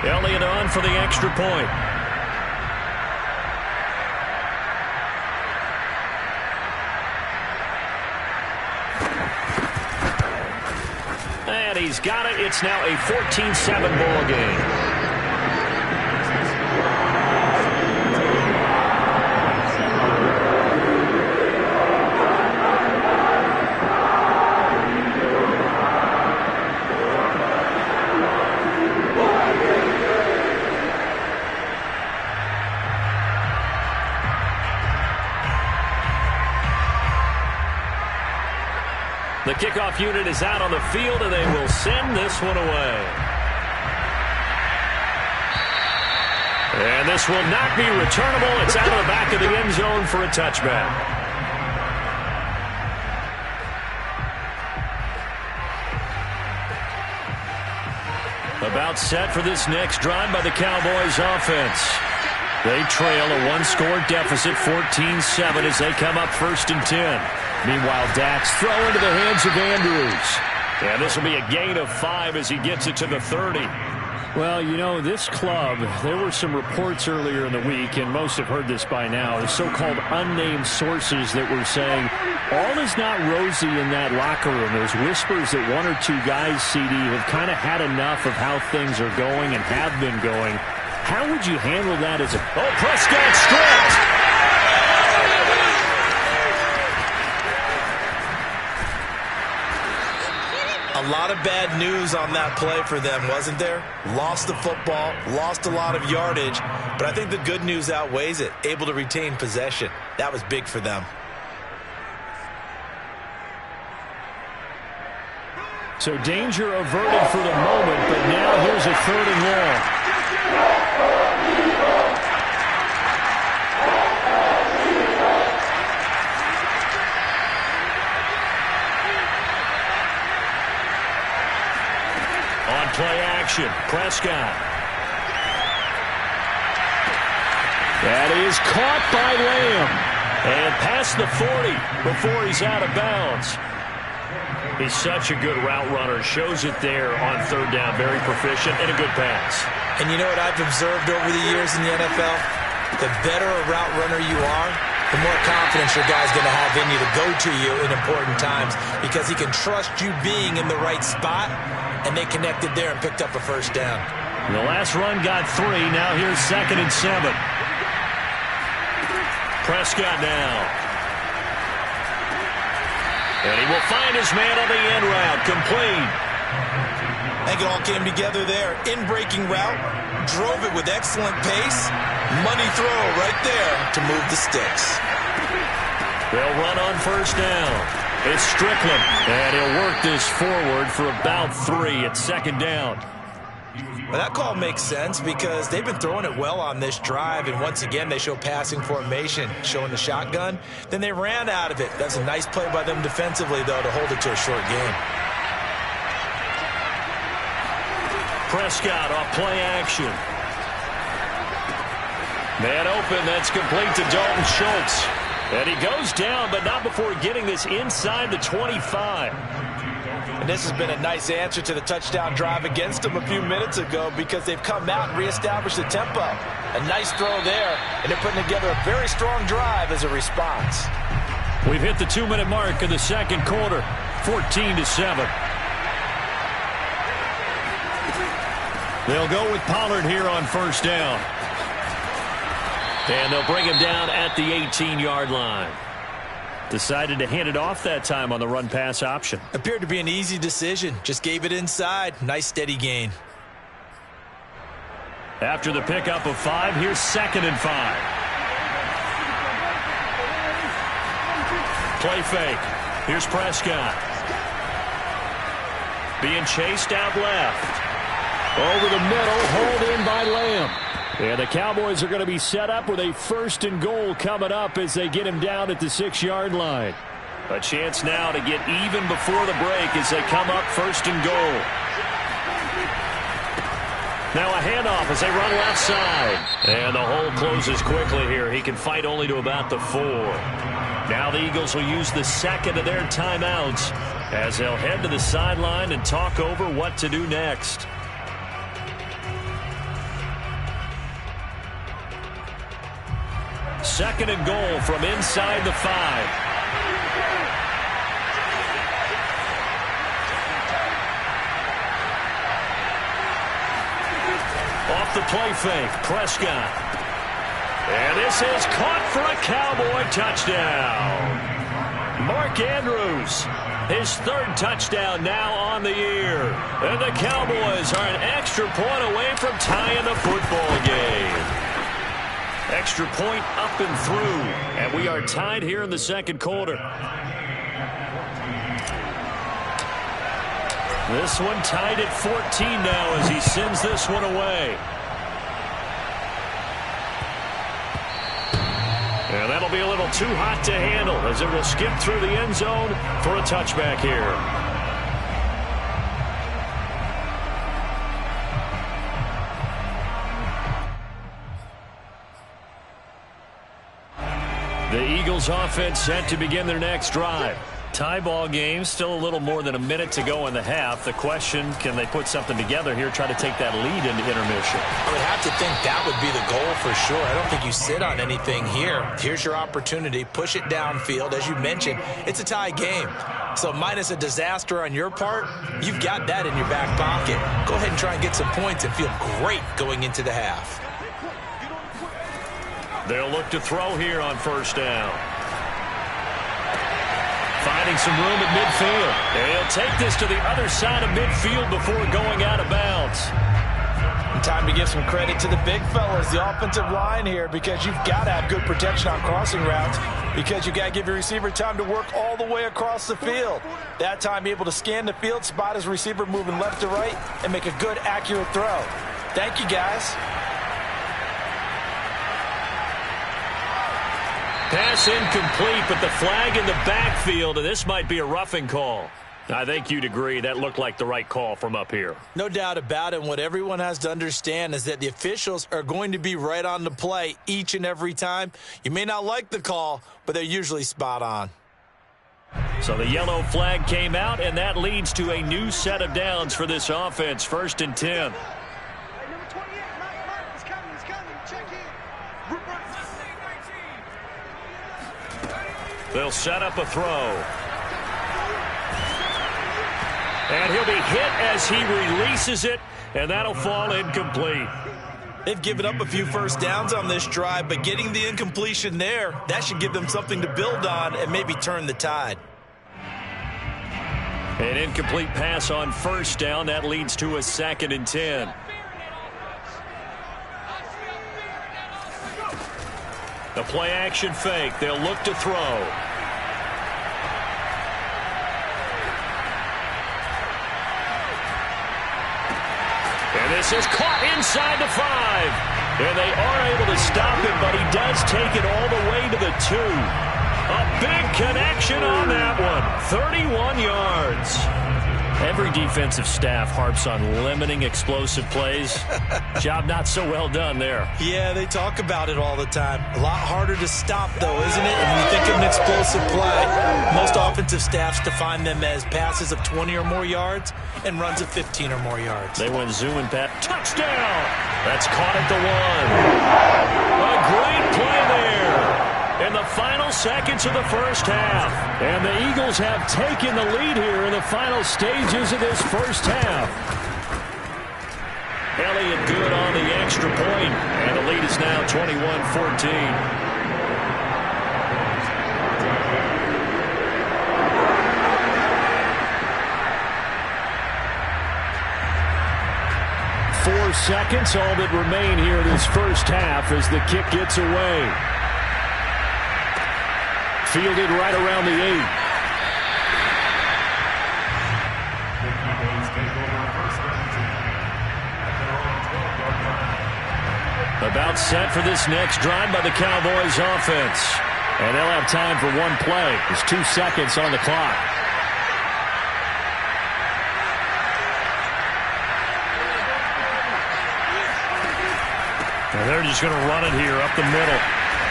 Elliott on for the extra point. And he's got it. It's now a 14-7 ball game. The kickoff unit is out on the field, and they will send this one away. And this will not be returnable. It's out of the back of the end zone for a touchback. About set for this next drive by the Cowboys offense. They trail a one-score deficit, 14-7, as they come up 1st and 10. Meanwhile, Dak's throw into the hands of Andrews. And this will be a gain of 5 as he gets it to the 30. Well, you know, this club, there were some reports earlier in the week, and most have heard this by now, the so-called unnamed sources that were saying all is not rosy in that locker room. There's whispers that 1 or 2 guys, CD, have kind of had enough of how things are going and have been going. How would you handle that as a... Oh, Prescott stripped! A lot of bad news on that play for them, wasn't there? Lost the football, lost a lot of yardage, but I think the good news outweighs it. Able to retain possession. That was big for them. So danger averted for the moment, but now here's a 3rd and long. Play action. Prescott. That is caught by Lamb. And past the 40 before he's out of bounds. He's such a good route runner. Shows it there on 3rd down. Very proficient and a good pass. And you know what I've observed over the years in the NFL? The better a route runner you are, the more confidence your guy's going to have in you to go to you in important times because he can trust you being in the right spot. And they connected there and picked up a 1st down. The last run got 3. Now here's 2nd and 7. Prescott now. And he will find his man on the end route. Complete. I think it all came together there. In-breaking route. Drove it with excellent pace. Money throw right there to move the sticks. They'll run on 1st down. It's Strickland, and he'll work this forward for about 3 at 2nd down. Well, that call makes sense because they've been throwing it well on this drive, and once again, they show passing formation, showing the shotgun. Then they ran out of it. That's a nice play by them defensively, though, to hold it to a short game. Prescott off play action. Man open, that's complete to Dalton Schultz. And he goes down, but not before getting this inside the 25. And this has been a nice answer to the touchdown drive against them a few minutes ago because they've come out and reestablished the tempo. A nice throw there, and they're putting together a very strong drive as a response. We've hit the 2-minute mark of the 2nd quarter, 14-7. They'll go with Pollard here on 1st down. And they'll bring him down at the 18-yard line. Decided to hand it off that time on the run-pass option. Appeared to be an easy decision. Just gave it inside. Nice steady gain. After the pickup of 5, here's 2nd and 5. Play fake. Here's Prescott. Being chased out left. Over the middle, hauled in by Lamb. And the Cowboys are going to be set up with a 1st and goal coming up as they get him down at the 6-yard line. A chance now to get even before the break as they come up 1st and goal. Now a handoff as they run left side. And the hole closes quickly here. He can fight only to about the 4. Now the Eagles will use the 2nd of their timeouts as they'll head to the sideline and talk over what to do next. 2nd and goal from inside the 5. Off the play fake, Prescott. And this is caught for a Cowboy touchdown. Mark Andrews, his 3rd touchdown now on the year. And the Cowboys are an extra point away from tying the football game. Extra point up and through. And we are tied here in the 2nd quarter. This one tied at 14 now as he sends this one away. And that'll be a little too hot to handle as it will skip through the end zone for a touchback here. The Eagles offense set to begin their next drive. Tie ball game, still a little more than a minute to go in the half. The question, can they put something together here, try to take that lead into intermission? I would have to think that would be the goal for sure. I don't think you sit on anything here. Here's your opportunity. Push it downfield. As you mentioned, it's a tie game. So minus a disaster on your part, you've got that in your back pocket. Go ahead and try and get some points and feel great going into the half. They'll look to throw here on 1st down. Finding some room at midfield. And he'll take this to the other side of midfield before going out of bounds. And time to give some credit to the big fellas, the offensive line here, because you've got to have good protection on crossing routes, because you've got to give your receiver time to work all the way across the field. That time, be able to scan the field, spot his receiver moving left to right, and make a good, accurate throw. Thank you, guys. Pass incomplete, but the flag in the backfield, and this might be a roughing call. I think you'd agree that looked like the right call from up here. No doubt about it. What everyone has to understand is that the officials are going to be right on the play each and every time. You may not like the call, but they're usually spot on. So the yellow flag came out, and that leads to a new set of downs for this offense. 1st and 10. They'll set up a throw. And he'll be hit as he releases it, and that'll fall incomplete. They've given up a few first downs on this drive, but getting the incompletion there, that should give them something to build on and maybe turn the tide. An incomplete pass on 1st down. That leads to a 2nd and 10. The play action fake. They'll look to throw. And this is caught inside the 5. And they are able to stop it, but he does take it all the way to the 2. A big connection on that one. 31 yards. Every defensive staff harps on limiting explosive plays. Job not so well done there. Yeah, they talk about it all the time. A lot harder to stop, though, isn't it? When you think of an explosive play, most offensive staffs define them as passes of 20 or more yards and runs of 15 or more yards. They went zoom and pat. Touchdown! That's caught at the 1. A great play there in the final seconds of the 1st half. And the Eagles have taken the lead here in the final stages of this 1st half. Elliott good on the extra point, and the lead is now 21-14. Seconds, all that remain here this 1st half as the kick gets away. Fielded right around the 8. About set for this next drive by the Cowboys offense. And they'll have time for one play. There's 2 seconds on the clock. And they're just going to run it here up the middle.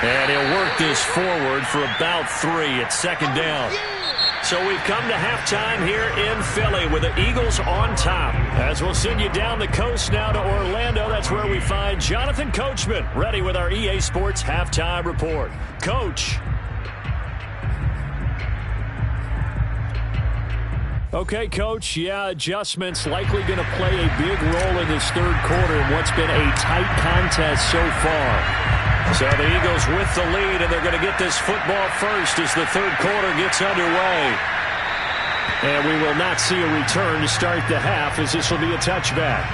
And he'll work this forward for about 3 at 2nd down. So we've come to halftime here in Philly with the Eagles on top. As we'll send you down the coast now to Orlando, that's where we find Jonathan Coachman ready with our EA Sports Halftime Report. Coach. Okay, Coach, adjustments likely going to play a big role in this third quarter in what's been a tight contest so far. So the Eagles with the lead, and they're going to get this football first as the third quarter gets underway. And we will not see a return to start the half, as this will be a touchback.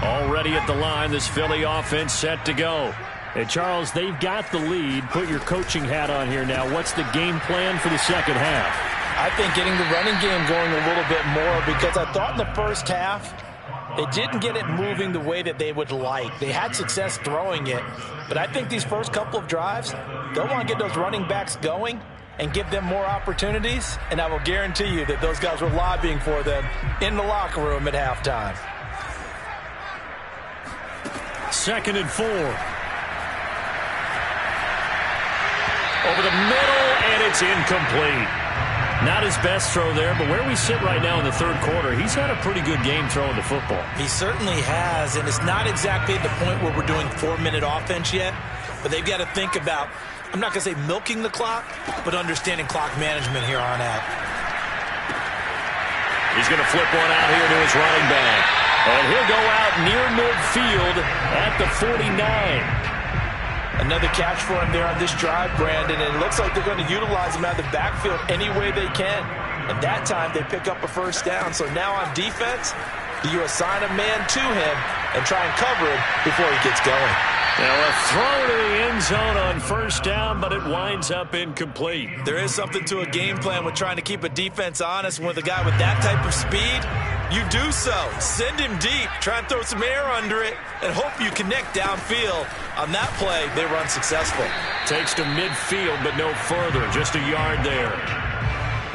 Already at the line, this Philly offense set to go. And Charles, they've got the lead. Put your coaching hat on here now. What's the game plan for the second half? I think getting the running game going a little bit more, because I thought in the first half they didn't get it moving the way that they would like. They had success throwing it, but I think these first couple of drives, they'll want to get those running backs going and give them more opportunities, and I will guarantee you that those guys were lobbying for them in the locker room at halftime. 2nd and 4. Over the middle, and it's incomplete. Not his best throw there, but where we sit right now in the third quarter, he's had a pretty good game throwing the football. He certainly has, and it's not exactly at the point where we're doing 4-minute offense yet, but they've got to think about, I'm not going to say milking the clock, but understanding clock management here on out. He's going to flip one out here to his running back, and he'll go out near midfield at the 49. Another catch for him there on this drive, Brandon, and it looks like they're going to utilize him out of the backfield any way they can. And that time they pick up a first down. So now on defense, do you assign a man to him and try and cover him before he gets going? Now a throw to the end zone on first down, but it winds up incomplete. There is something to a game plan with trying to keep a defense honest. With a guy with that type of speed, you do so. Send him deep. Try and throw some air under it and hope you connect downfield. On that play, they run successful. Takes to midfield, but no further. Just a yard there.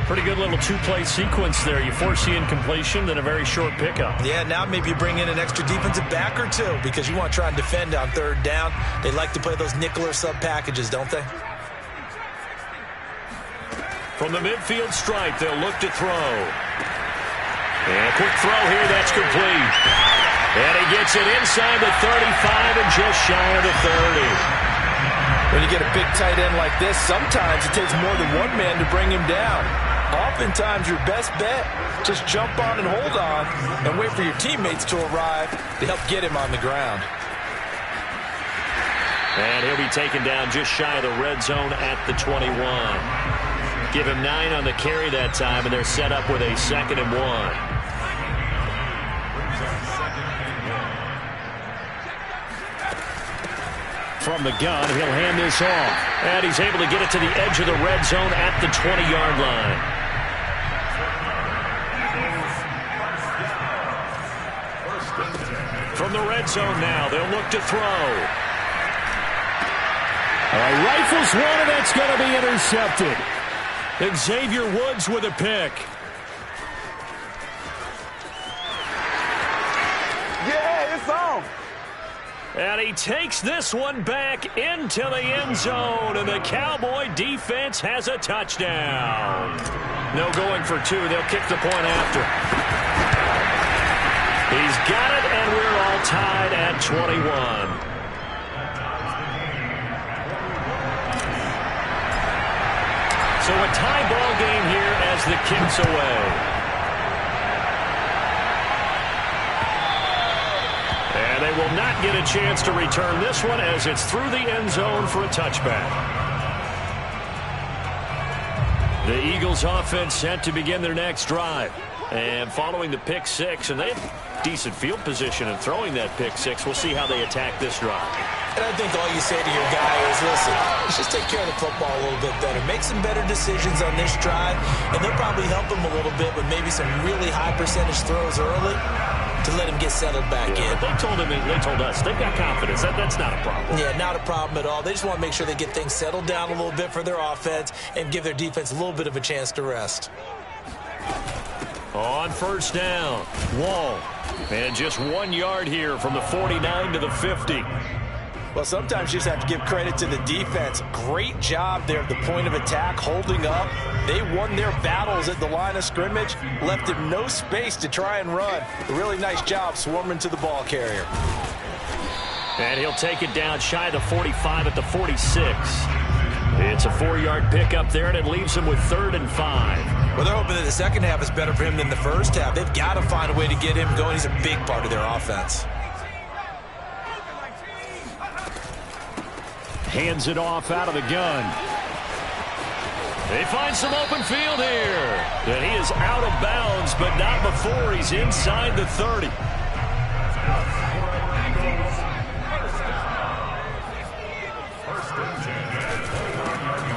Pretty good little two-play sequence there. You force the incompletion, then a very short pickup. Yeah, now maybe you bring in an extra defensive back or two because you want to try and defend on third down. They like to play those nickel or sub packages, don't they? From the midfield stripe, they'll look to throw. And a quick throw here, that's complete. And he gets it inside the 35 and just shy of the 30. When you get a big tight end like this, sometimes it takes more than one man to bring him down. Oftentimes, your best bet, just jump on and hold on and wait for your teammates to arrive to help get him on the ground. And he'll be taken down just shy of the red zone at the 21. Give him 9 on the carry that time, and they're set up with a 2nd and 1. From the gun, he'll hand this off. And he's able to get it to the edge of the red zone at the 20-yard line. From the red zone now, they'll look to throw. Rifles one, and that's going to be intercepted. Xavier Woods with a pick. Yeah, it's on. And he takes this one back into the end zone, and the Cowboy defense has a touchdown. No going for 2. They'll kick the point after. He's got it, and we're all tied at 21. So a tie ball game here as the kick's away. And they will not get a chance to return this one as it's through the end zone for a touchback. The Eagles offense set to begin their next drive. And following the pick 6, and they have decent field position in throwing that pick 6. We'll see how they attack this drive. And I think all you say to your guy is, listen, let's just take care of the football a little bit better. Make some better decisions on this drive, and they'll probably help him a little bit with maybe some really high percentage throws early to let him get settled back in. But they told him, they told us, they've got confidence. That's not a problem. Yeah, not a problem at all. They just want to make sure they get things settled down a little bit for their offense and give their defense a little bit of a chance to rest. On first down, Wall. And just 1 yard here from the 49 to the 50. Well, sometimes you just have to give credit to the defense. Great job there at the point of attack, holding up. They won their battles at the line of scrimmage, left him no space to try and run. A really nice job swarming to the ball carrier. And he'll take it down shy of the 45 at the 46. It's a 4-yard pickup there, and it leaves him with 3rd and 5. Well, they're hoping that the second half is better for him than the first half. They've got to find a way to get him going. He's a big part of their offense. Hands it off out of the gun. They find some open field here. And he is out of bounds, but not before he's inside the 30.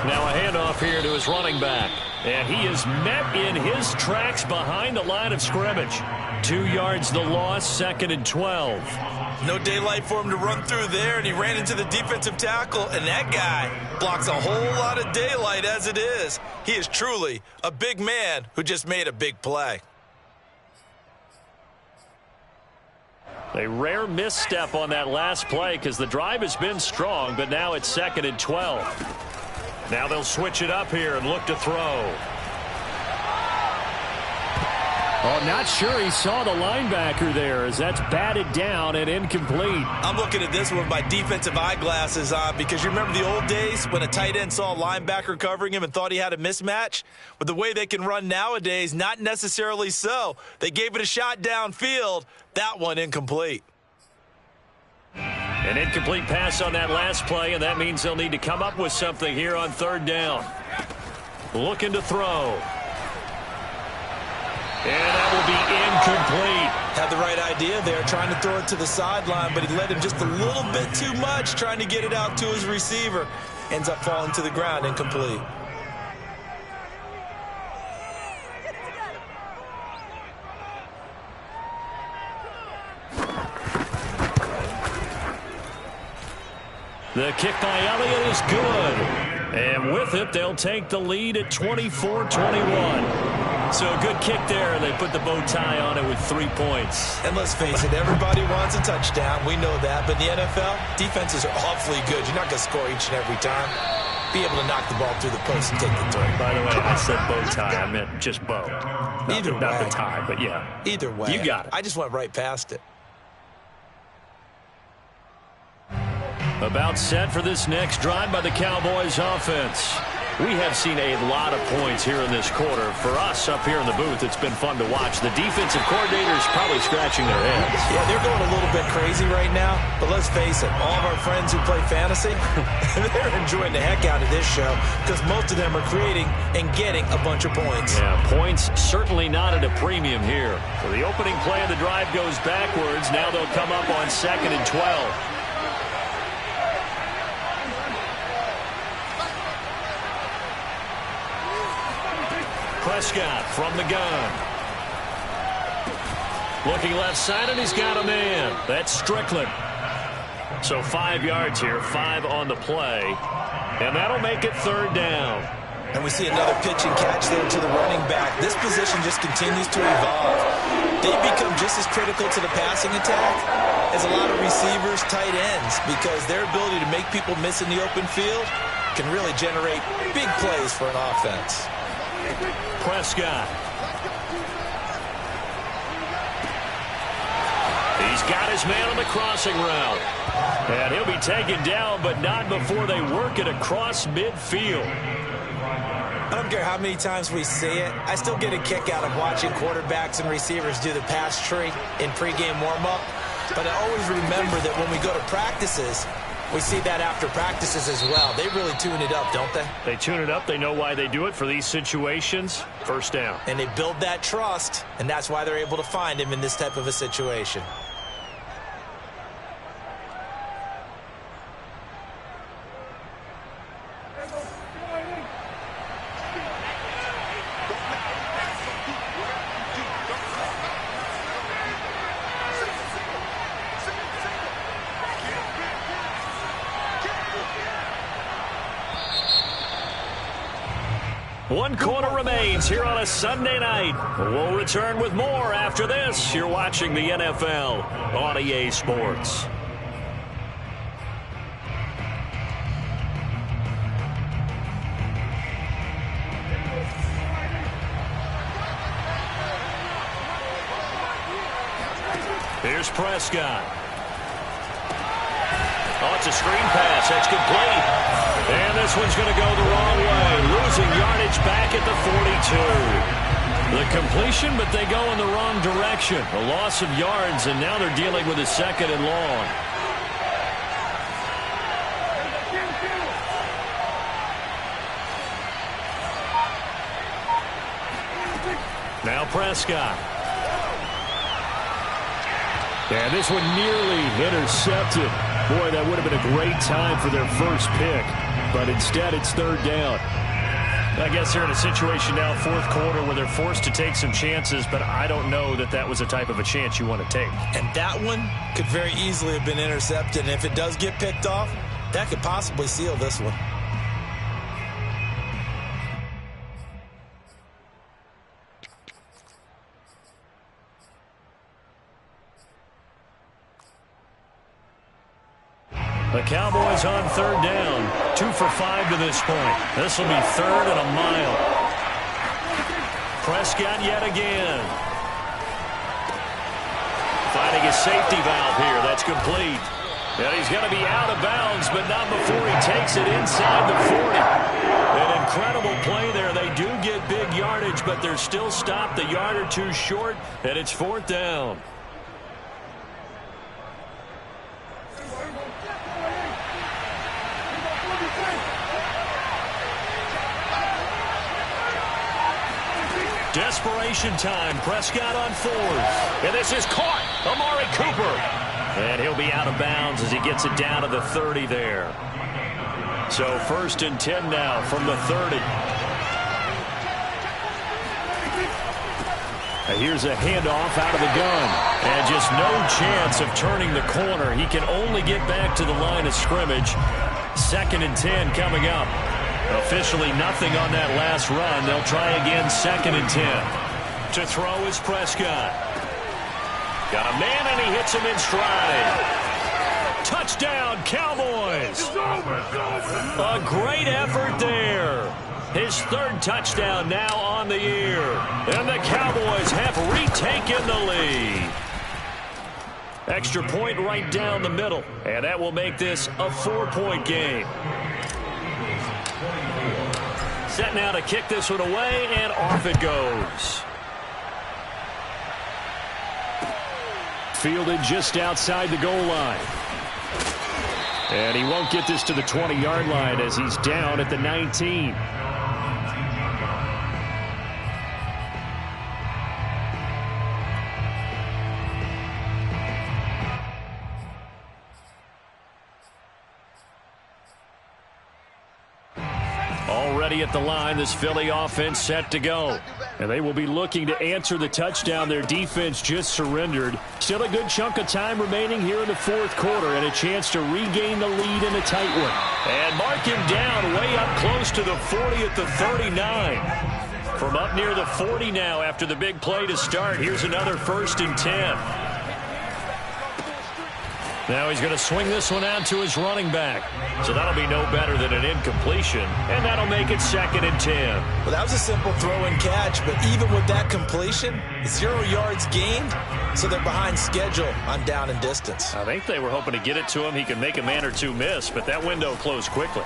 Now a handoff here to his running back. And he is met in his tracks behind the line of scrimmage. 2 yards the loss, 2nd and 12. No daylight for him to run through there, and he ran into the defensive tackle, and that guy blocks a whole lot of daylight as it is. He is truly a big man who just made a big play. A rare misstep on that last play because the drive has been strong, but now it's 2nd and 12. Now they'll switch it up here and look to throw. Oh, not sure he saw the linebacker there as that's batted down and incomplete. I'm looking at this with my defensive eyeglasses on because you remember the old days when a tight end saw a linebacker covering him and thought he had a mismatch? With the way they can run nowadays, not necessarily so. They gave it a shot downfield. That one incomplete. An incomplete pass on that last play, and that means they'll need to come up with something here on 3rd down. Looking to throw. And that will be incomplete. Had the right idea there, trying to throw it to the sideline, but he led him just a little bit too much, trying to get it out to his receiver. Ends up falling to the ground, incomplete. The kick by Elliott is good. And with it, they'll take the lead at 24-21. So a good kick there, and they put the bow tie on it with 3 points. And let's face it, everybody wants a touchdown. We know that. But in the NFL, defenses are awfully good. You're not going to score each and every time. Be able to knock the ball through the post and take the throw. By the way, I said bow tie. I meant just bow. Either way. Not the tie, but yeah. Either way. You got it. I just went right past it. About set for this next drive by the Cowboys offense. We have seen a lot of points here in this quarter. For us up here in the booth, it's been fun to watch. The defensive coordinators probably scratching their heads. Yeah, they're going a little bit crazy right now. But let's face it, all of our friends who play fantasy, they're enjoying the heck out of this show because most of them are creating and getting a bunch of points. Yeah, points certainly not at a premium here. So the opening play of the drive goes backwards. Now they'll come up on 2nd and 12. Prescott from the gun. Looking left side, and he's got a man. That's Strickland. So 5 yards here, 5 on the play. And that'll make it 3rd down. And we see another pitch and catch there to the running back. This position just continues to evolve. They become just as critical to the passing attack as a lot of receivers, tight ends, because their ability to make people miss in the open field can really generate big plays for an offense. Prescott. He's got his man on the crossing route. And he'll be taken down, but not before they work it across midfield. I don't care how many times we see it. I still get a kick out of watching quarterbacks and receivers do the pass tree in pregame warm-up. But I always remember that when we go to practices, we see that after practices as well. They really tune it up, don't they? They tune it up. They know why they do it for these situations. First down. And they build that trust, and that's why they're able to find him in this type of a situation. One quarter remains here on a Sunday night. We'll return with more after this. You're watching the NFL on EA Sports. Here's Prescott. Oh, it's a screen pass. That's complete. And this one's going to go the wrong way. Losing yardage back at the 42. The completion, but they go in the wrong direction. A loss of yards, and now they're dealing with a second and long. Now Prescott. And this one nearly intercepted. Boy, that would have been a great time for their first pick. But instead, it's third down. I guess they're in a situation now, fourth quarter, where they're forced to take some chances, but I don't know that that was the type of a chance you want to take. And that one could very easily have been intercepted. And if it does get picked off, that could possibly seal this one. The Cowboys on third down. 2 for 5 to this point. This will be third and a mile. Prescott yet again. Finding his safety valve here. That's complete. And he's going to be out of bounds, but not before he takes it inside the 40. An incredible play there. They do get big yardage, but they're still stopped a yard or two short, and it's fourth down. Desperation time. Prescott on fourth. And this is caught. Amari Cooper. And he'll be out of bounds as he gets it down to the 30 there. So first and 10 now from the 30. Here's a handoff out of the gun. And just no chance of turning the corner. He can only get back to the line of scrimmage. Second and 10 coming up. Officially nothing on that last run. They'll try again, second and 10. To throw is Prescott. Got a man, and he hits him in stride. Touchdown, Cowboys. A great effort there. His third touchdown now on the year. And the Cowboys have retaken the lead. Extra point right down the middle. And that will make this a 4-point game. Set now to kick this one away, and off it goes. Fielded just outside the goal line. And he won't get this to the 20-yard line as he's down at the 19. Already at the line, this Philly offense set to go. And they will be looking to answer the touchdown their defense just surrendered. Still a good chunk of time remaining here in the fourth quarter and a chance to regain the lead in a tight one. And mark him down way up close to the 40 at the 39. From up near the 40 now after the big play to start. Here's another first and 10. Now he's going to swing this one out to his running back. So that'll be no better than an incompletion. And that'll make it second and 10. Well, that was a simple throw and catch, but even with that completion, 0 yards gained, so they're behind schedule on down and distance. I think they were hoping to get it to him. He could make a man or two miss, but that window closed quickly.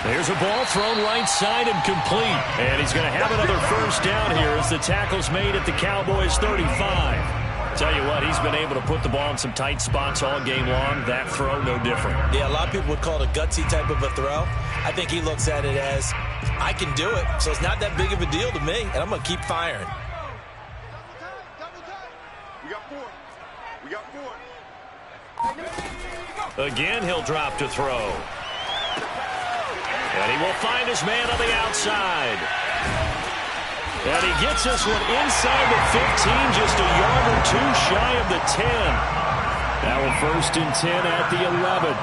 There's a ball thrown right side and complete. And he's going to have another first down here as the tackle's made at the Cowboys 35. Tell you what, he's been able to put the ball in some tight spots all game long. That throw, no different. Yeah, a lot of people would call it a gutsy type of a throw. I think he looks at it as, I can do it, so it's not that big of a deal to me, and I'm going to keep firing. We got 4. Again, he'll drop to throw. And he will find his man on the outside. And he gets this one inside the 15, just a yard or two shy of the 10. Now a first and 10 at the 11.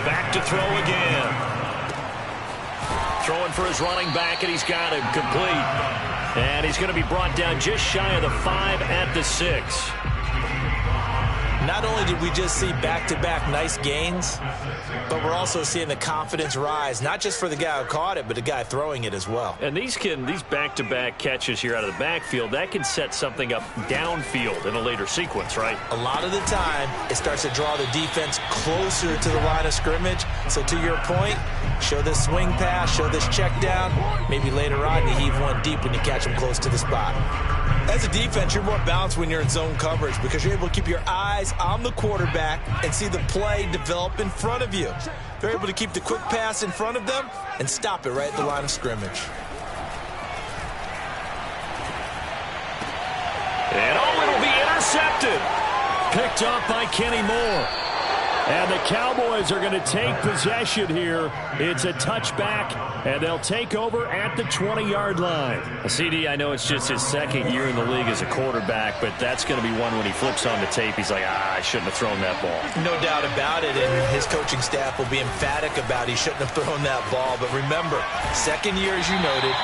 Back to throw again. Throwing for his running back, and he's got him complete. And he's going to be brought down just shy of the 5 at the 6. Not only did we just see back-to-back nice gains, but we're also seeing the confidence rise, not just for the guy who caught it, but the guy throwing it as well. And these back-to-back catches here out of the backfield, that can set something up downfield in a later sequence, right? A lot of the time, it starts to draw the defense closer to the line of scrimmage. So to your point, show this swing pass, show this check down. Maybe later on you heave one deep when you catch them close to the spot. As a defense, you're more balanced when you're in zone coverage because you're able to keep your eyes on the quarterback and see the play develop in front of you. They're able to keep the quick pass in front of them and stop it right at the line of scrimmage. And it'll be intercepted. Picked up by Kenny Moore. And the Cowboys are going to take possession here. It's a touchback, and they'll take over at the 20-yard line. CD, I know it's just his second year in the league as a quarterback, but that's going to be one when he flips on the tape. He's like, I shouldn't have thrown that ball. No doubt about it, and his coaching staff will be emphatic about he shouldn't have thrown that ball. But remember, second year, as you noted,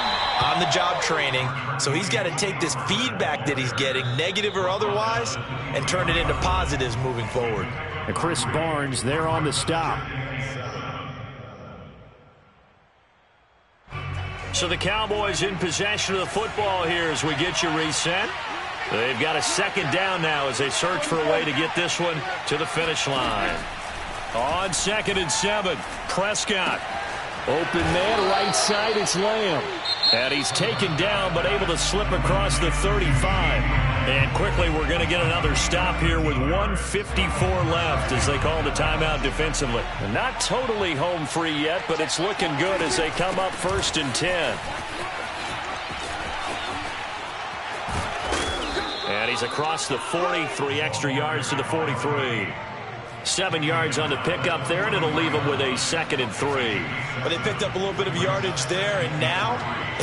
on-the-job training, so he's got to take this feedback that he's getting, negative or otherwise, and turn it into positives moving forward. And Chris Barnes there on the stop. So the Cowboys in possession of the football here as we get you reset. They've got a second down now as they search for a way to get this one to the finish line. On 2nd and 7, Prescott. Open man, right side, it's Lamb. And he's taken down, but able to slip across the 35. And quickly, we're going to get another stop here with 1:54 left as they call the timeout defensively. And not totally home free yet, but it's looking good as they come up 1st and 10. And he's across the 40, 3 extra yards to the 43. 7 yards on the pickup there, and it'll leave him with a 2nd and 3. But they picked up a little bit of yardage there, and now,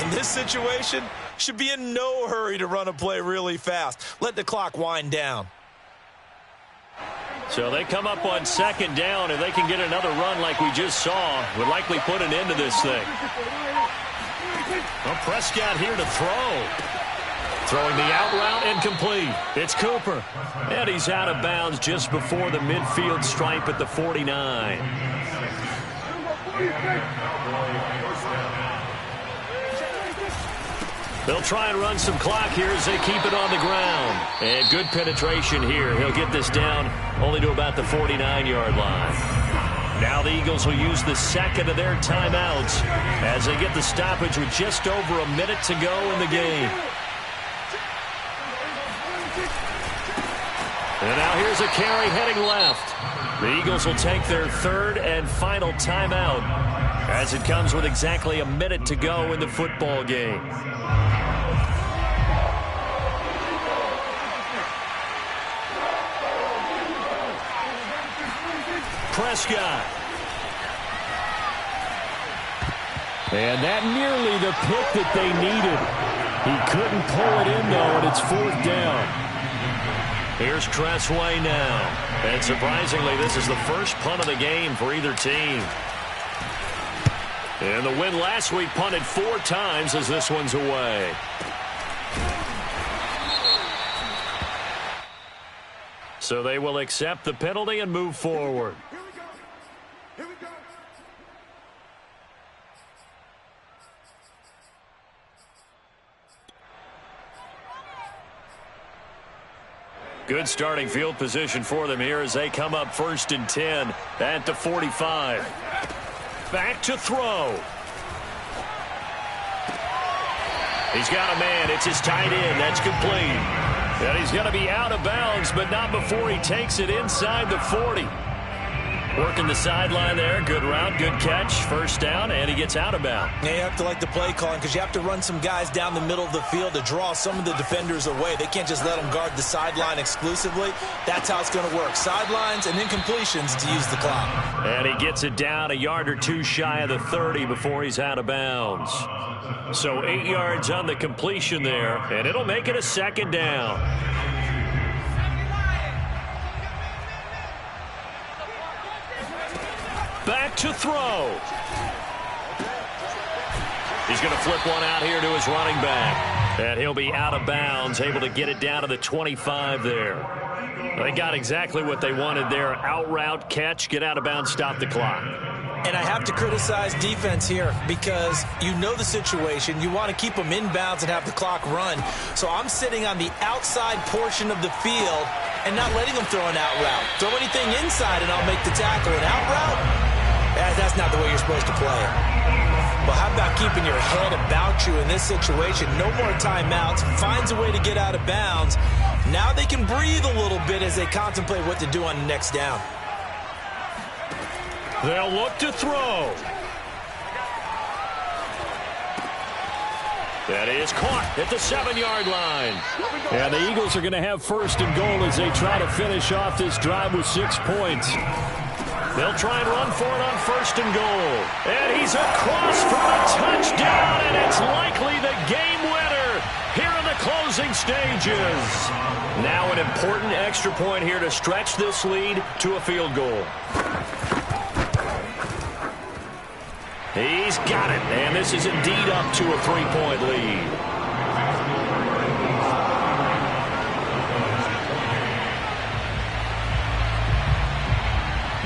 in this situation, should be in no hurry to run a play really fast. Let the clock wind down. So they come up on 2nd down, and they can get another run like we just saw. Would likely put an end to this thing. Well, Prescott here to throw. Throwing the out route incomplete. It's Cooper. And he's out of bounds just before the midfield stripe at the 49. They'll try and run some clock here as they keep it on the ground. And good penetration here. He'll get this down only to about the 49-yard line. Now the Eagles will use the second of their timeouts as they get the stoppage with just over a minute to go in the game. And now here's a carry heading left. The Eagles will take their 3rd and final timeout as it comes with exactly a minute to go in the football game. Prescott. And that nearly the pick that they needed. He couldn't pull it in, though, and it's 4th down. Here's Tressway now. And surprisingly, this is the first punt of the game for either team. And the win last week punted 4 times as this one's away. So they will accept the penalty and move forward. Good starting field position for them here as they come up 1st and 10 at the 45. Back to throw. He's got a man. It's his tight end. That's complete. And he's going to be out of bounds, but not before he takes it inside the 40. Working the sideline there. Good route, good catch. 1st down, and he gets out of bounds. Yeah, you have to like the play calling because you have to run some guys down the middle of the field to draw some of the defenders away. They can't just let them guard the sideline exclusively. That's how it's going to work. Sidelines and incompletions to use the clock. And he gets it down a yard or 2 shy of the 30 before he's out of bounds. So 8 yards on the completion there, and it'll make it a 2nd down. Back to throw. He's going to flip one out here to his running back. And he'll be out of bounds, able to get it down to the 25 there. They got exactly what they wanted there. Out route, catch, get out of bounds, stop the clock. And I have to criticize defense here because you know the situation. You want to keep them in bounds and have the clock run. So I'm sitting on the outside portion of the field and not letting them throw an out route. Throw anything inside and I'll make the tackle. An out route? That's not the way you're supposed to play it. Well, how about keeping your head about you in this situation? No more timeouts. Finds a way to get out of bounds. Now they can breathe a little bit as they contemplate what to do on the next down. They'll look to throw. That is caught at the 7-yard line. And the Eagles are going to have first and goal as they try to finish off this drive with 6 points. They'll try and run for it on first and goal. And he's across for a touchdown, and it's likely the game winner here in the closing stages. Now an important extra point here to stretch this lead to a field goal. He's got it, and this is indeed up to a 3-point lead.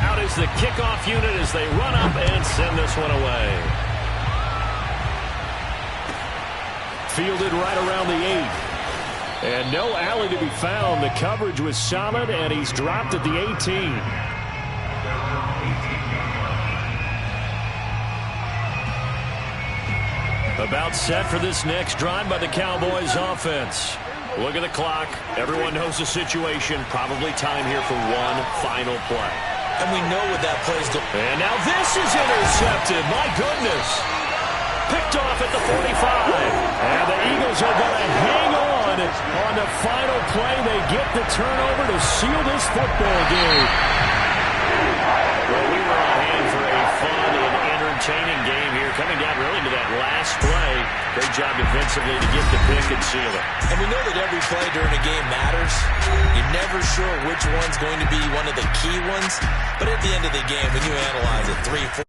Out is the kickoff unit as they run up and send this one away. Fielded right around the 8. And no alley to be found. The coverage was solid, and he's dropped at the 18. About set for this next drive by the Cowboys offense. Look at the clock. Everyone knows the situation. Probably time here for one final play. And we know what that play's doing. And now this is intercepted. My goodness. Picked off at the 45. And the Eagles are going to hang on the final play. They get the turnover to seal this football game. Well, we were on hand for a fun and entertaining game here. Coming down really to that last play. Great job defensively to get the pick and seal it. And we know that every play during a game matters. You're never sure which one's going to be one of the key ones. But at the end of the game, when you analyze it, 3, 4